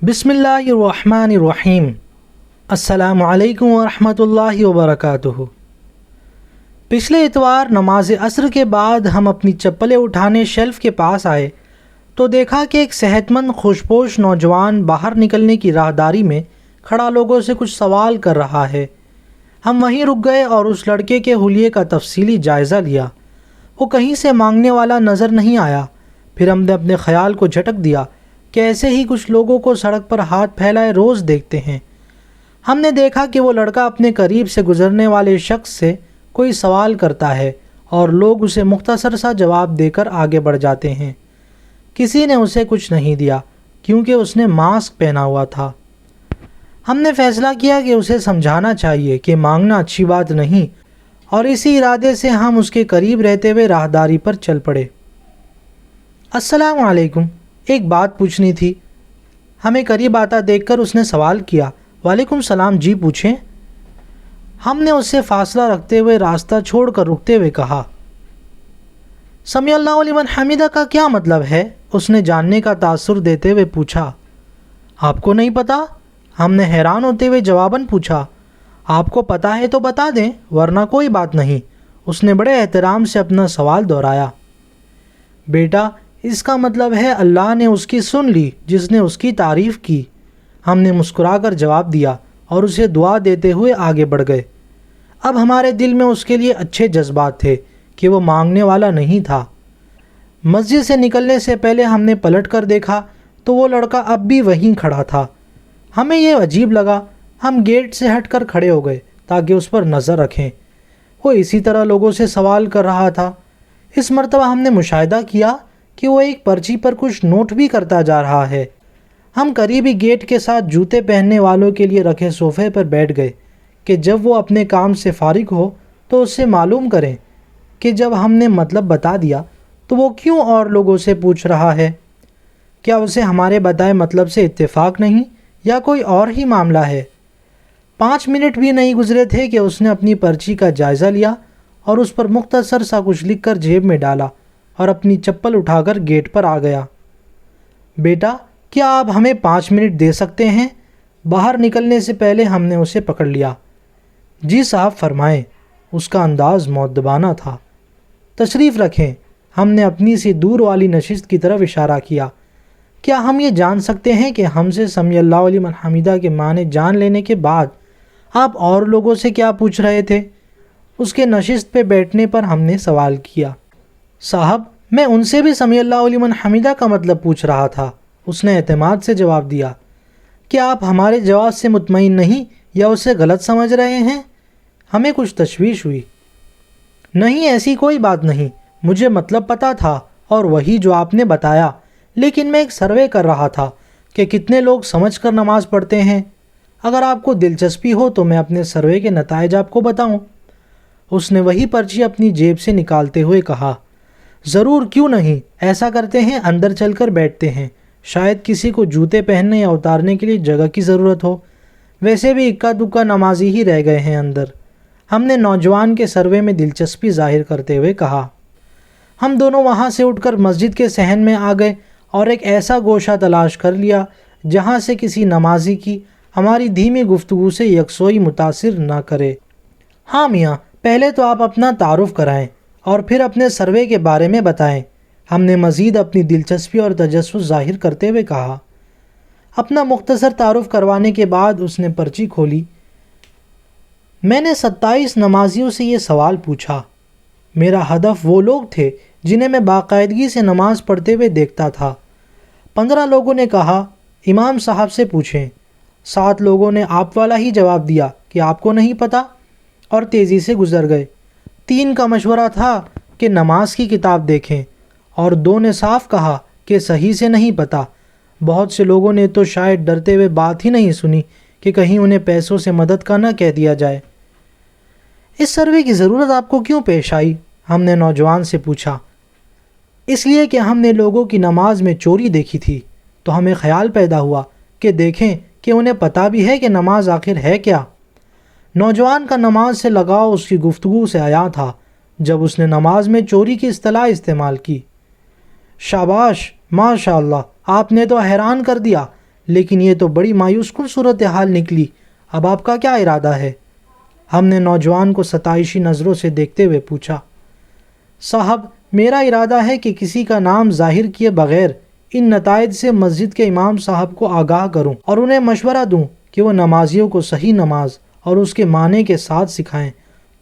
بسم اللہ الرحمن الرحیم۔ السلام علیکم ورحمۃ اللہ وبرکاتہ۔ پچھلے اتوار نماز عصر کے بعد ہم اپنی چپلیں اٹھانے شیلف کے پاس آئے تو دیکھا کہ ایک صحت مند خوشپوش نوجوان باہر نکلنے کی راہداری میں کھڑا لوگوں سے کچھ سوال کر رہا ہے۔ ہم وہیں رک گئے اور اس لڑکے کے حلیے کا تفصیلی جائزہ لیا۔ وہ کہیں سے مانگنے والا نظر نہیں آیا۔ پھر ہم نے اپنے خیال کو جھٹک دیا کہ ایسے ہی کچھ لوگوں کو سڑک پر ہاتھ پھیلائے روز دیکھتے ہیں۔ ہم نے دیکھا کہ وہ لڑکا اپنے قریب سے گزرنے والے شخص سے کوئی سوال کرتا ہے اور لوگ اسے مختصر سا جواب دے کر آگے بڑھ جاتے ہیں۔ کسی نے اسے کچھ نہیں دیا کیونکہ اس نے ماسک پہنا ہوا تھا۔ ہم نے فیصلہ کیا کہ اسے سمجھانا چاہیے کہ مانگنا اچھی بات نہیں، اور اسی ارادے سے ہم اس کے قریب رہتے ہوئے راہداری پر چل پڑے۔ السلام علیکم، ایک بات پوچھنی تھی۔ ہمیں قریب آتا دیکھ کر اس نے سوال کیا۔ وعلیکم السلام، جی پوچھیں۔ ہم نے اس سے فاصلہ رکھتے ہوئے راستہ چھوڑ کر رکتے ہوئے کہا، سمیع اللہ لمن حمیدہ کا کیا مطلب ہے؟ اس نے جاننے کا تاثر دیتے ہوئے پوچھا۔ آپ کو نہیں پتا؟ ہم نے حیران ہوتے ہوئے جواباً پوچھا۔ آپ کو پتا ہے تو بتا دیں ورنہ کوئی بات نہیں۔ اس نے بڑے احترام سے اپنا سوال دہرایا۔ بیٹا، اس کا مطلب ہے اللہ نے اس کی سن لی جس نے اس کی تعریف کی۔ ہم نے مسکرا کر جواب دیا اور اسے دعا دیتے ہوئے آگے بڑھ گئے۔ اب ہمارے دل میں اس کے لیے اچھے جذبات تھے کہ وہ مانگنے والا نہیں تھا۔ مسجد سے نکلنے سے پہلے ہم نے پلٹ کر دیکھا تو وہ لڑکا اب بھی وہیں کھڑا تھا۔ ہمیں یہ عجیب لگا۔ ہم گیٹ سے ہٹ کر کھڑے ہو گئے تاکہ اس پر نظر رکھیں۔ وہ اسی طرح لوگوں سے سوال کر رہا تھا۔ اس مرتبہ ہم نے مشاہدہ کیا کہ وہ ایک پرچی پر کچھ نوٹ بھی کرتا جا رہا ہے۔ ہم قریبی گیٹ کے ساتھ جوتے پہننے والوں کے لیے رکھے صوفے پر بیٹھ گئے کہ جب وہ اپنے کام سے فارغ ہو تو اس سے معلوم کریں کہ جب ہم نے مطلب بتا دیا تو وہ کیوں اور لوگوں سے پوچھ رہا ہے۔ کیا اسے ہمارے بتائے مطلب سے اتفاق نہیں یا کوئی اور ہی معاملہ ہے؟ 5 منٹ بھی نہیں گزرے تھے کہ اس نے اپنی پرچی کا جائزہ لیا اور اس پر مختصر سا کچھ لکھ کر جیب میں ڈالا اور اپنی چپل اٹھا کر گیٹ پر آ گیا۔ بیٹا، کیا آپ ہمیں 5 منٹ دے سکتے ہیں؟ باہر نکلنے سے پہلے ہم نے اسے پکڑ لیا۔ جی صاحب فرمائیں۔ اس کا انداز مؤدبانہ تھا۔ تشریف رکھیں۔ ہم نے اپنی سی دور والی نشست کی طرف اشارہ کیا۔ کیا ہم یہ جان سکتے ہیں کہ ہم سے سمیع اللہ لمن حمیدہ کے معنی جان لینے کے بعد آپ اور لوگوں سے کیا پوچھ رہے تھے؟ اس کے نشست پہ بیٹھنے پر ہم نے سوال کیا۔ صاحب، میں ان سے بھی سمیع اللہ لمن حمیدہ کا مطلب پوچھ رہا تھا۔ اس نے اعتماد سے جواب دیا۔ کیا آپ ہمارے جواب سے مطمئن نہیں یا اسے غلط سمجھ رہے ہیں؟ ہمیں کچھ تشویش ہوئی۔ نہیں، ایسی کوئی بات نہیں، مجھے مطلب پتہ تھا اور وہی جو آپ نے بتایا، لیکن میں ایک سروے کر رہا تھا کہ کتنے لوگ سمجھ کر نماز پڑھتے ہیں۔ اگر آپ کو دلچسپی ہو تو میں اپنے سروے کے نتائج آپ کو بتاؤں۔ اس نے وہی پرچی اپنی جیب سے نکالتے ہوئے کہا۔ ضرور، کیوں نہیں، ایسا کرتے ہیں، اندر چل کر بیٹھتے ہیں، شاید کسی کو جوتے پہننے یا اتارنے کے لیے جگہ کی ضرورت ہو۔ ویسے بھی اکا دکا نمازی ہی رہ گئے ہیں اندر۔ ہم نے نوجوان کے سروے میں دلچسپی ظاہر کرتے ہوئے کہا۔ ہم دونوں وہاں سے اٹھ کر مسجد کے صحن میں آ گئے اور ایک ایسا گوشہ تلاش کر لیا جہاں سے کسی نمازی کی ہماری دھیمی گفتگو سے یکسوئی متاثر نہ کرے۔ ہاں میاں، پہلے تو آپ اپنا تعارف کرائیں اور پھر اپنے سروے کے بارے میں بتائیں۔ ہم نے مزید اپنی دلچسپی اور تجسس ظاہر کرتے ہوئے کہا۔ اپنا مختصر تعارف کروانے کے بعد اس نے پرچی کھولی۔ میں نے 27 نمازیوں سے یہ سوال پوچھا۔ میرا ہدف وہ لوگ تھے جنہیں میں باقاعدگی سے نماز پڑھتے ہوئے دیکھتا تھا۔ 15 لوگوں نے کہا امام صاحب سے پوچھیں۔ 7 لوگوں نے آپ والا ہی جواب دیا کہ آپ کو نہیں پتہ اور تیزی سے گزر گئے۔ 3 کا مشورہ تھا کہ نماز کی کتاب دیکھیں اور 2 نے صاف کہا کہ صحیح سے نہیں پتہ۔ بہت سے لوگوں نے تو شاید ڈرتے ہوئے بات ہی نہیں سنی کہ کہیں انہیں پیسوں سے مدد کا نہ کہہ دیا جائے۔ اس سروے کی ضرورت آپ کو کیوں پیش آئی؟ ہم نے نوجوان سے پوچھا۔ اس لیے کہ ہم نے لوگوں کی نماز میں چوری دیکھی تھی تو ہمیں خیال پیدا ہوا کہ دیکھیں کہ انہیں پتہ بھی ہے کہ نماز آخر ہے کیا۔ نوجوان کا نماز سے لگاؤ اس کی گفتگو سے عیاں تھا جب اس نے نماز میں چوری کی اصطلاح استعمال کی۔ شاباش، ماشاء اللہ، آپ نے تو حیران کر دیا، لیکن یہ تو بڑی مایوس کن صورتحال نکلی، اب آپ کا کیا ارادہ ہے؟ ہم نے نوجوان کو ستائشی نظروں سے دیکھتے ہوئے پوچھا۔ صاحب، میرا ارادہ ہے کہ کسی کا نام ظاہر کیے بغیر ان نتائج سے مسجد کے امام صاحب کو آگاہ کروں اور انہیں مشورہ دوں کہ وہ نمازیوں کو صحیح نماز اور اس کے معنی کے ساتھ سکھائیں،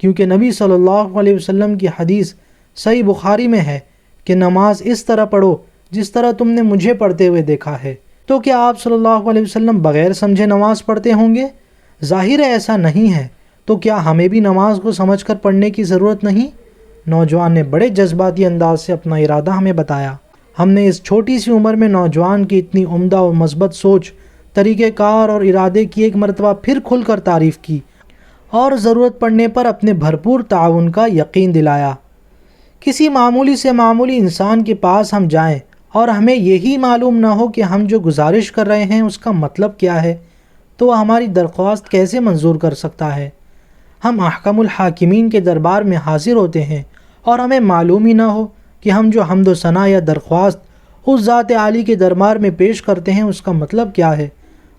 کیونکہ نبی صلی اللہ علیہ وسلم کی حدیث صحیح بخاری میں ہے کہ نماز اس طرح پڑھو جس طرح تم نے مجھے پڑھتے ہوئے دیکھا ہے۔ تو کیا آپ صلی اللہ علیہ وسلم بغیر سمجھے نماز پڑھتے ہوں گے؟ ظاہر ہے ایسا نہیں ہے، تو کیا ہمیں بھی نماز کو سمجھ کر پڑھنے کی ضرورت نہیں؟ نوجوان نے بڑے جذباتی انداز سے اپنا ارادہ ہمیں بتایا۔ ہم نے اس چھوٹی سی عمر میں نوجوان کی اتنی عمدہ اور مثبت سوچ، طریقہ کار اور ارادے کی ایک مرتبہ پھر کھل کر تعریف کی اور ضرورت پڑنے پر اپنے بھرپور تعاون کا یقین دلایا۔ کسی معمولی سے معمولی انسان کے پاس ہم جائیں اور ہمیں یہی معلوم نہ ہو کہ ہم جو گزارش کر رہے ہیں اس کا مطلب کیا ہے، تو وہ ہماری درخواست کیسے منظور کر سکتا ہے؟ ہم احکم الحاکمین کے دربار میں حاضر ہوتے ہیں اور ہمیں معلوم ہی نہ ہو کہ ہم جو حمد و ثنا یا درخواست اس ذات عالی کے دربار میں پیش کرتے ہیں اس کا مطلب کیا ہے،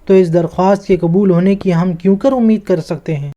تو اس درخواست کے قبول ہونے کی ہم کیوں کر امید کر سکتے ہیں؟